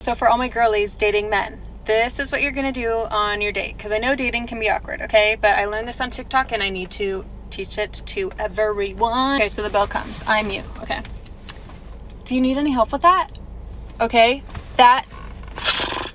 So for all my girlies dating men, this is what you're gonna do on your date, because I know dating can be awkward, okay? But I learned this on TikTok and I need to teach it to everyone. Okay, so the bell comes. I'm you, okay? Do you need any help with that? Okay,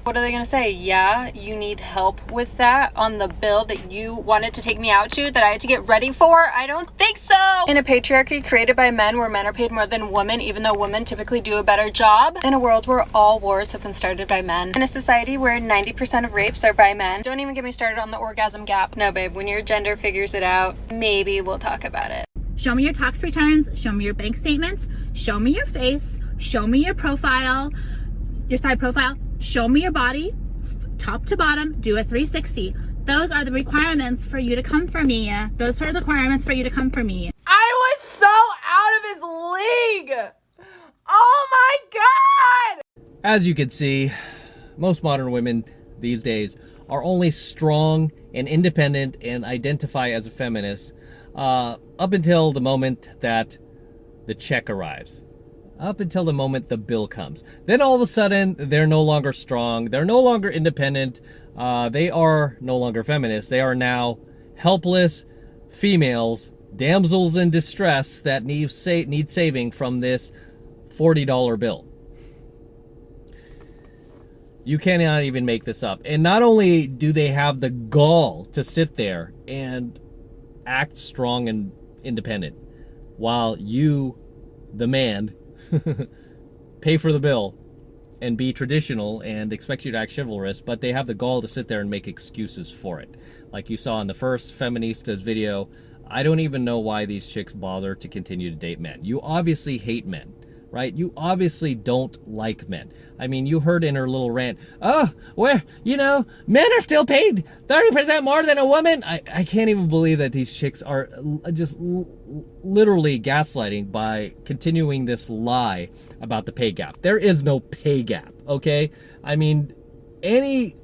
what are they gonna say? Yeah, you need help with that on the bill that you wanted to take me out to, that I had to get ready for? I don't think so. In a patriarchy created by men, where men are paid more than women, even though women typically do a better job. In a world where all wars have been started by men. In a society where 90% of rapes are by men. Don't even get me started on the orgasm gap. No, babe, when your gender figures it out, maybe we'll talk about it. Show me your tax returns, show me your bank statements, show me your face, show me your profile, your side profile, show me your body, top to bottom, do a 360. Those are the requirements for you to come for me. Those are the requirements for you to come for me. I was so out of his league. Oh my God. As you can see, most modern women these days are only strong and independent and identify as a feminist up until the moment that the check arrives. Up until the moment the bill comes. Then all of a sudden, they're no longer strong. They're no longer independent. They are no longer feminists. They are now helpless females, damsels in distress that need saving from this $40 bill. You cannot even make this up. And not only do they have the gall to sit there and act strong and independent, while you, the man, pay for the bill and be traditional and expect you to act chivalrous, but they have the gall to sit there and make excuses for it. Like you saw in the first Feminista's video, I don't even know why these chicks bother to continue to date men. You obviously hate men, right? You obviously don't like men. I mean, you heard in her little rant, oh, where, men are still paid 30% more than a woman. I can't even believe that these chicks are just literally gaslighting by continuing this lie about the pay gap. There is no pay gap, okay? I mean, any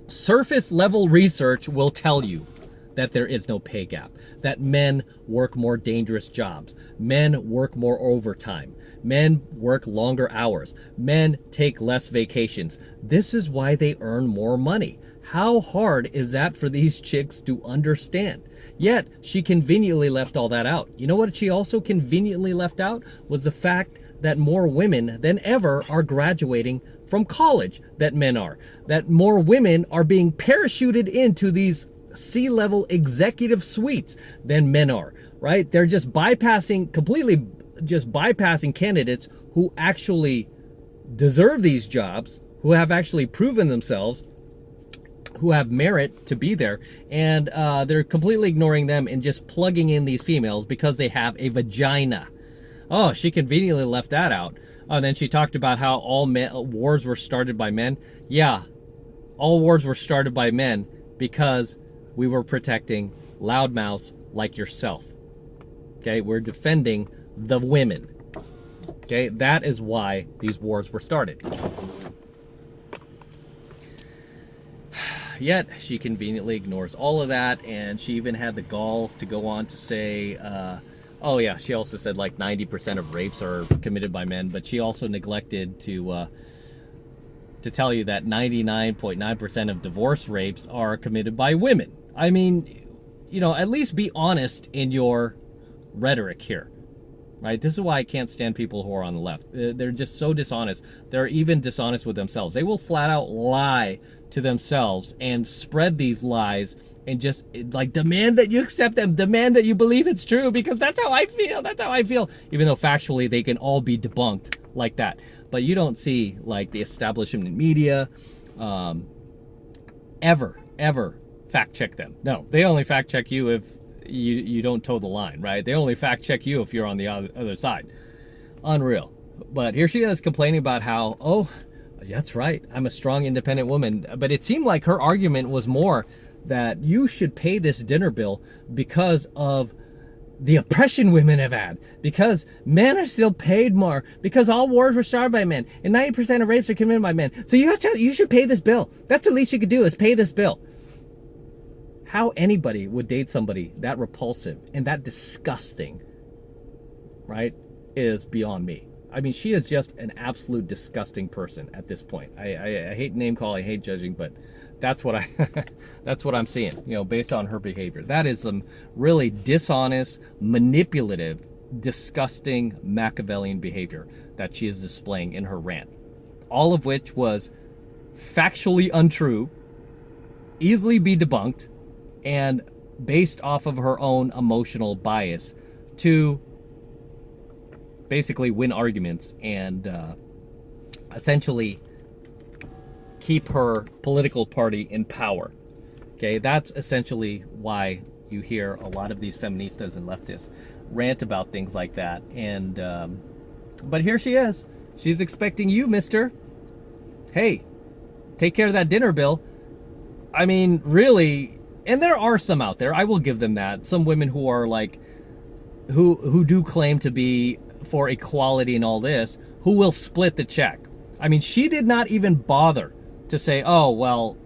surface level research will tell you that there is no pay gap, that men work more dangerous jobs, men work more overtime, men work longer hours, men take less vacations. This is why they earn more money. How hard is that for these chicks to understand? Yet, she conveniently left all that out. You know what she also conveniently left out? Was the fact that more women than ever are graduating from college than men are. That more women are being parachuted into these C-level executive suites than men are, right? They're just completely bypassing candidates who actually deserve these jobs, who have actually proven themselves, who have merit to be there, and they're completely ignoring them and just plugging in these females because they have a vagina. Oh, she conveniently left that out. And then she talked about how all wars were started by men. Yeah, all wars were started by men because we were protecting loudmouths like yourself. Okay, we're defending the women. Okay, that is why these wars were started. Yet, she conveniently ignores all of that, and she even had the galls to go on to say, oh yeah, she also said like 90% of rapes are committed by men, but she also neglected to tell you that 99.9% of divorce rapes are committed by women. I mean, at least be honest in your rhetoric here, right? This is why I can't stand people who are on the left. They're just so dishonest. They're even dishonest with themselves. They will flat out lie to themselves and spread these lies and just like demand that you accept them, demand that you believe it's true because that's how I feel. That's how I feel. Even though factually they can all be debunked like that. But you don't see like the establishment media ever fact check them. No, they only fact check you if you don't toe the line, right? They only fact check you if you're on the other side. Unreal. But here she is complaining about how, oh, that's right, I'm a strong, independent woman. But it seemed like her argument was more that you should pay this dinner bill because of the oppression women have had, because men are still paid more, because all wars were started by men, and 90% of rapes are committed by men. So you should pay this bill. That's the least you could do is pay this bill. How anybody would date somebody that repulsive and that disgusting, right, is beyond me. I mean, she is just an absolute disgusting person at this point. I hate name call, I hate judging, but that's what that's what I'm seeing, based on her behavior. That is some really dishonest, manipulative, disgusting Machiavellian behavior that she is displaying in her rant. All of which was factually untrue, easily be debunked, and based off of her own emotional bias to basically win arguments and essentially keep her political party in power. Okay, that's essentially why you hear a lot of these feministas and leftists rant about things like that. And but here she is. She's expecting you, mister. Hey, take care of that dinner bill. I mean, really, and there are some out there, I will give them that. Some women who are like, who do claim to be for equality and all this, who will split the check. I mean, she did not even bother to say, oh, well,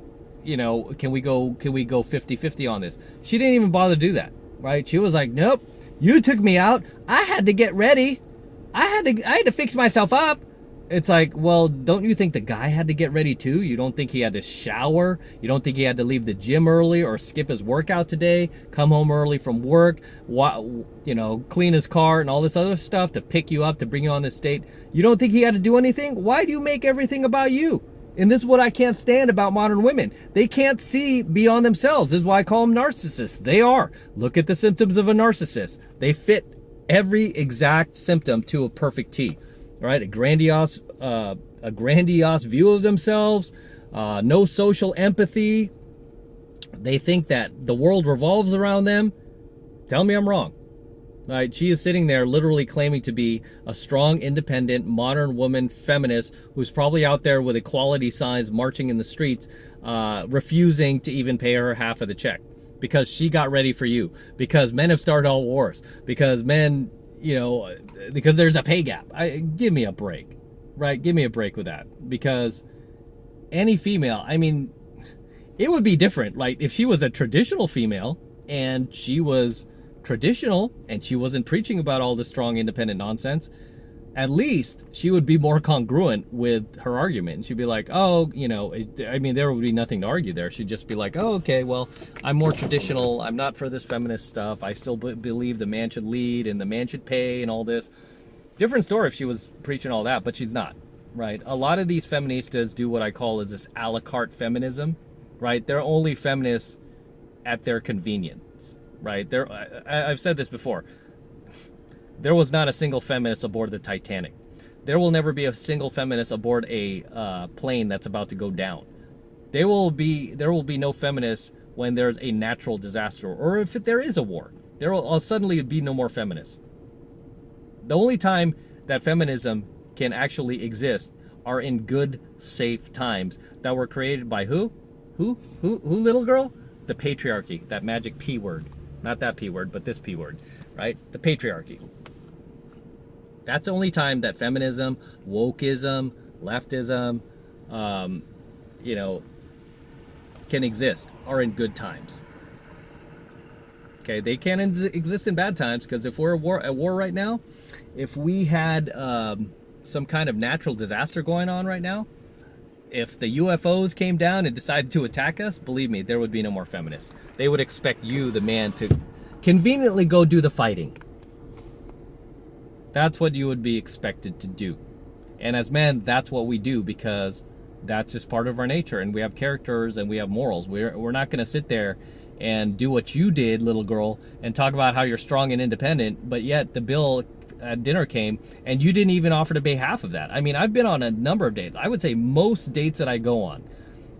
can we go 50-50 on this? She didn't even bother to do that, right? She was like, nope, you took me out. I had to get ready. I had to fix myself up. It's like, well, don't you think the guy had to get ready too? You don't think he had to shower? You don't think he had to leave the gym early or skip his workout today, come home early from work, clean his car and all this other stuff to pick you up, to bring you on this date? You don't think he had to do anything? Why do you make everything about you? And this is what I can't stand about modern women. They can't see beyond themselves. This is why I call them narcissists. They are. Look at the symptoms of a narcissist. They fit every exact symptom to a perfect T. Right, a grandiose view of themselves, no social empathy. They think that the world revolves around them. Tell me I'm wrong. Right, she is sitting there literally claiming to be a strong, independent, modern woman feminist who's probably out there with equality signs marching in the streets, refusing to even pay her half of the check because she got ready for you, because men have started all wars, because men, because there's a pay gap. Give me a break, right? Give me a break with that. Because any female, I mean, it would be different. Like if she was a traditional female and she was traditional and she wasn't preaching about all this strong, independent nonsense, at least she would be more congruent with her argument. She'd be like, oh, there would be nothing to argue there. She'd just be like, oh, okay, well, I'm more traditional. I'm not for this feminist stuff. I still believe the man should lead and the man should pay and all this. Different story if she was preaching all that, but she's not, right? A lot of these feministas do what I call is this a la carte feminism, right? They're only feminists at their convenience, right? I've said this before. There was not a single feminist aboard the Titanic. There will never be a single feminist aboard a plane that's about to go down. There will be no feminists when there's a natural disaster, or if there is a war. There will suddenly be no more feminists. The only time that feminism can actually exist are in good, safe times that were created by who? Who, little girl? The patriarchy, that magic P word. Not that P word, but this P word, right? The patriarchy. That's the only time that feminism, wokeism, leftism, can exist, are in good times. Okay, they can't exist in bad times, because if we're at war right now, if we had some kind of natural disaster going on right now, if the UFOs came down and decided to attack us, believe me, there would be no more feminists. They would expect you, the man, to conveniently go do the fighting. That's what you would be expected to do. And as men, that's what we do, because that's just part of our nature, and we have characters and we have morals. We're not going to sit there and do what you did, little girl, and talk about how you're strong and independent, but yet the bill at dinner came and you didn't even offer to pay half of that. I mean, I've been on a number of dates. I would say most dates that I go on,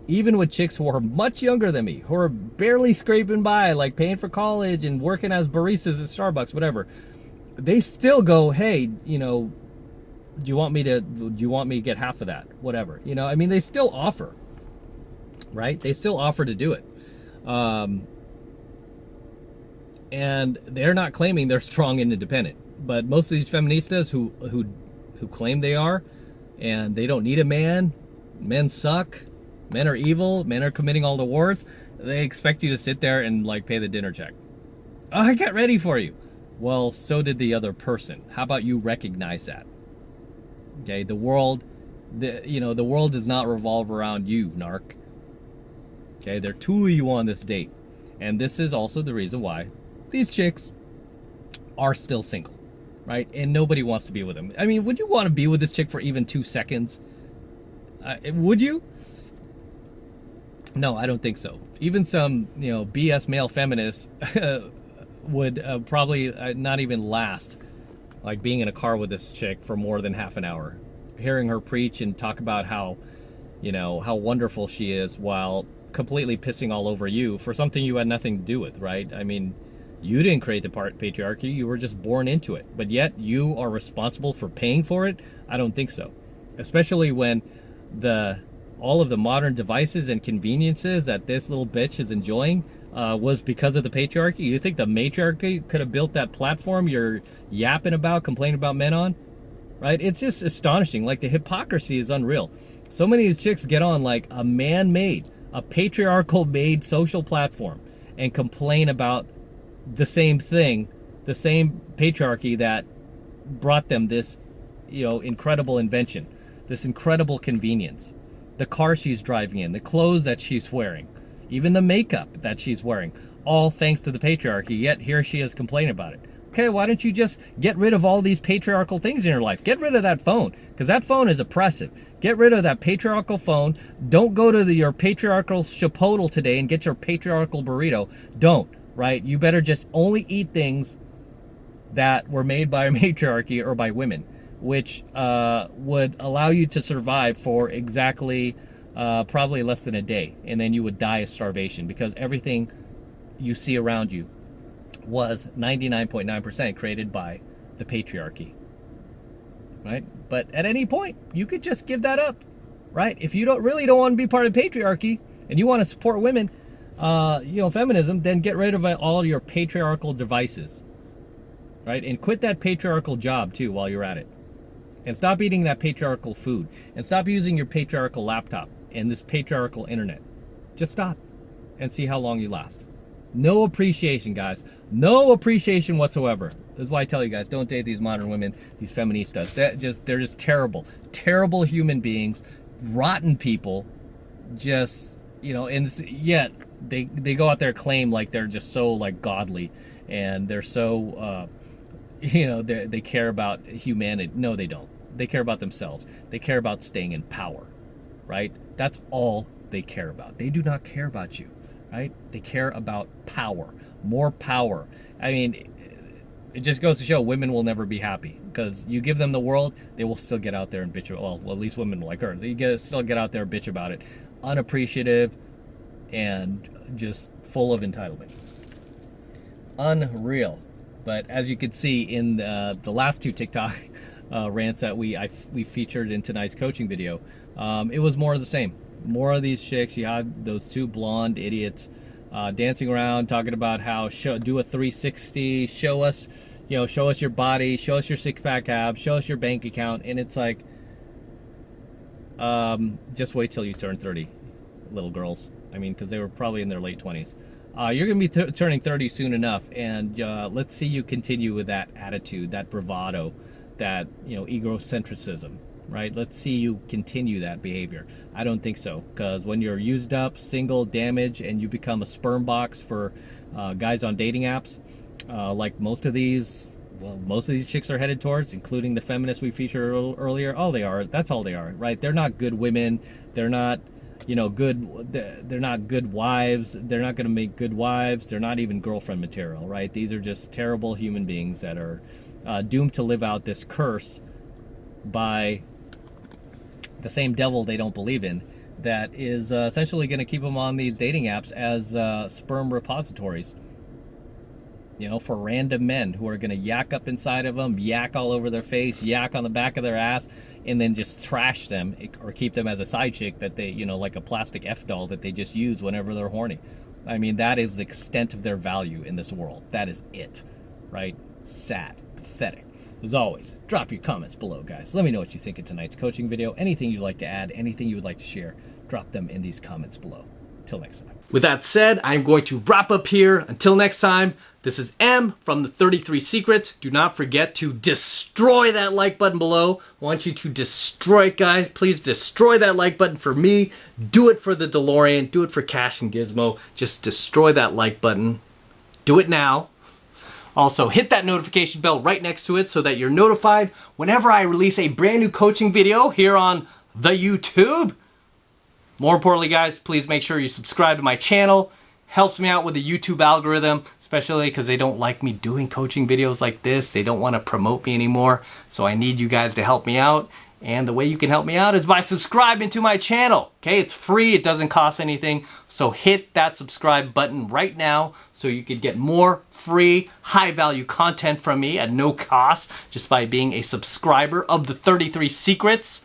even with chicks who are much younger than me, who are barely scraping by, like paying for college and working as baristas at Starbucks, whatever, they still go, hey, do you want me to get half of that? Whatever. I mean, they still offer, right? They still offer to do it. And they're not claiming they're strong and independent. But most of these feministas who claim they are, and they don't need a man, men suck, men are evil, men are committing all the wars, they expect you to sit there and pay the dinner check. Oh, I got ready for you. Well, so did the other person. How about you recognize that? Okay, the world does not revolve around you, narc. Okay, there are two of you on this date. And this is also the reason why these chicks are still single, right? And nobody wants to be with them. I mean, would you want to be with this chick for even 2 seconds? Would you? No, I don't think so. Even some, BS male feminists would probably not even last, like being in a car with this chick for more than half an hour, hearing her preach and talk about how wonderful she is while completely pissing all over you for something you had nothing to do with, right? I mean, you didn't create the patriarchy, you were just born into it, but yet you are responsible for paying for it? I don't think so. Especially when all of the modern devices and conveniences that this little bitch is enjoying was because of the patriarchy. You think the matriarchy could have built that platform you're yapping about, complaining about men on? Right? It's just astonishing. Like, the hypocrisy is unreal. So many of these chicks get on like a man-made, a patriarchal-made social platform and complain about the same thing, the same patriarchy that brought them this, incredible invention, this incredible convenience. The car she's driving in, the clothes that she's wearing, even the makeup that she's wearing, all thanks to the patriarchy, yet here she is complaining about it. Okay, why don't you just get rid of all these patriarchal things in your life? Get rid of that phone, because that phone is oppressive. Get rid of that patriarchal phone. Don't go to your patriarchal Chipotle today and get your patriarchal burrito. Don't, right? You better just only eat things that were made by a matriarchy or by women, which would allow you to survive for exactly probably less than a day, and then you would die of starvation, because everything you see around you was 99.9% created by the patriarchy, right? But at any point, you could just give that up, right? If you don't want to be part of patriarchy and you want to support women, feminism, then get rid of all your patriarchal devices, right? And quit that patriarchal job too while you're at it. And stop eating that patriarchal food. And stop using your patriarchal laptop and this patriarchal internet. Just stop and see how long you last. No appreciation, guys. No appreciation whatsoever. This is why I tell you guys, don't date these modern women, these feministas. They're just terrible. Terrible human beings. Rotten people. Just, and yet they go out there claim like they're just so like godly. And they're so... they care about humanity. No, they don't. They care about themselves. They care about staying in power, right? That's all they care about. They do not care about you, right? They care about power, more power. I mean, it just goes to show women will never be happy, because you give them the world, they will still get out there and bitch. Well, at least women like her. They still get out there and bitch about it. Unappreciative and just full of entitlement. Unreal. But as you can see in the last 2 TikTok rants that we featured in tonight's coaching video, it was more of the same. More of these chicks. You had those 2 blonde idiots dancing around, talking about how do a 360, show us your body, show us your 6-pack abs, show us your bank account, and it's like, just wait till you turn 30, little girls. I mean, because they were probably in their late 20s. You're going to be turning 30 soon enough, and let's see you continue with that attitude, that bravado, that egocentrism, right? Let's see you continue that behavior. I don't think so, because when you're used up, single, damaged, and you become a sperm box for guys on dating apps, like most of these chicks are headed towards, including the feminists we featured earlier. That's all they are, right? They're not good women. They're not they're not good wives. They're not going to make good wives. They're not even girlfriend material, right? These are just terrible human beings that are doomed to live out this curse by the same devil they don't believe in, that is essentially going to keep them on these dating apps as sperm repositories, for random men who are going to yak up inside of them, yak all over their face, yak on the back of their ass, and then just thrash them or keep them as a side chick that they, like a plastic F doll that they just use whenever they're horny. I mean, that is the extent of their value in this world. That is it, right? Sad, pathetic. As always, drop your comments below, guys. Let me know what you think of tonight's coaching video. Anything you'd like to add, anything you would like to share, drop them in these comments below. Till next time. With that said, I'm going to wrap up here. Until next time, this is M from the 33 Secrets. Do not forget to destroy that like button below. I want you to destroy it, guys. Please destroy that like button for me. Do it for the DeLorean. Do it for Cash and Gizmo. Just destroy that like button. Do it now. Also, hit that notification bell right next to it so that you're notified whenever I release a brand new coaching video here on the YouTube. More importantly, guys, please make sure you subscribe to my channel. Helps me out with the YouTube algorithm, especially because they don't like me doing coaching videos like this. They don't want to promote me anymore. So I need you guys to help me out. And the way you can help me out is by subscribing to my channel. Okay, it's free. It doesn't cost anything. So hit that subscribe button right now so you can get more free, high-value content from me at no cost just by being a subscriber of the 33 Secrets.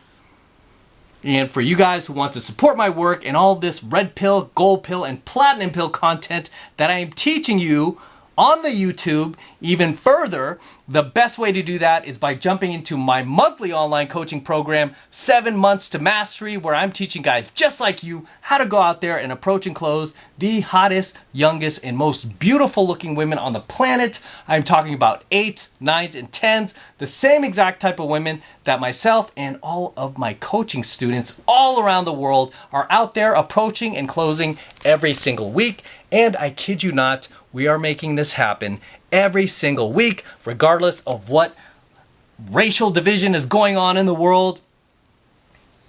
And for you guys who want to support my work and all this red pill, gold pill, and platinum pill content that I am teaching you on the YouTube even further, the best way to do that is by jumping into my monthly online coaching program, 7 Months to Mastery, where I'm teaching guys just like you how to go out there and approach and close the hottest, youngest, and most beautiful looking women on the planet. I'm talking about 8s, 9s, and 10s, the same exact type of women that myself and all of my coaching students all around the world are out there approaching and closing every single week. And I kid you not, we are making this happen every single week, regardless of what racial division is going on in the world,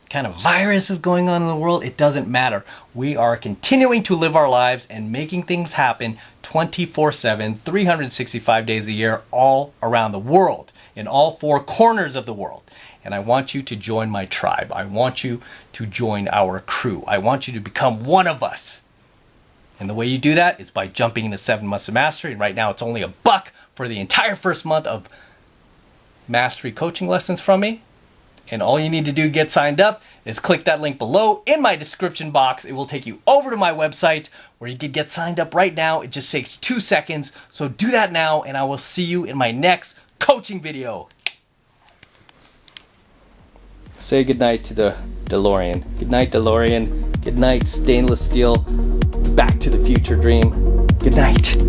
kind of virus is going on in the world. It doesn't matter. We are continuing to live our lives and making things happen 24/7, 365 days a year, all around the world, in all 4 corners of the world. And I want you to join my tribe. I want you to join our crew. I want you to become one of us. And the way you do that is by jumping into 7 Months of Mastery. And right now it's only $1 for the entire first month of mastery coaching lessons from me. And all you need to do to get signed up is click that link below in my description box. It will take you over to my website where you can get signed up right now. It just takes 2 seconds. So do that now, and I will see you in my next coaching video. Say goodnight to the DeLorean. Good night, DeLorean. Good night, stainless steel. Back to the Future dream. Good night.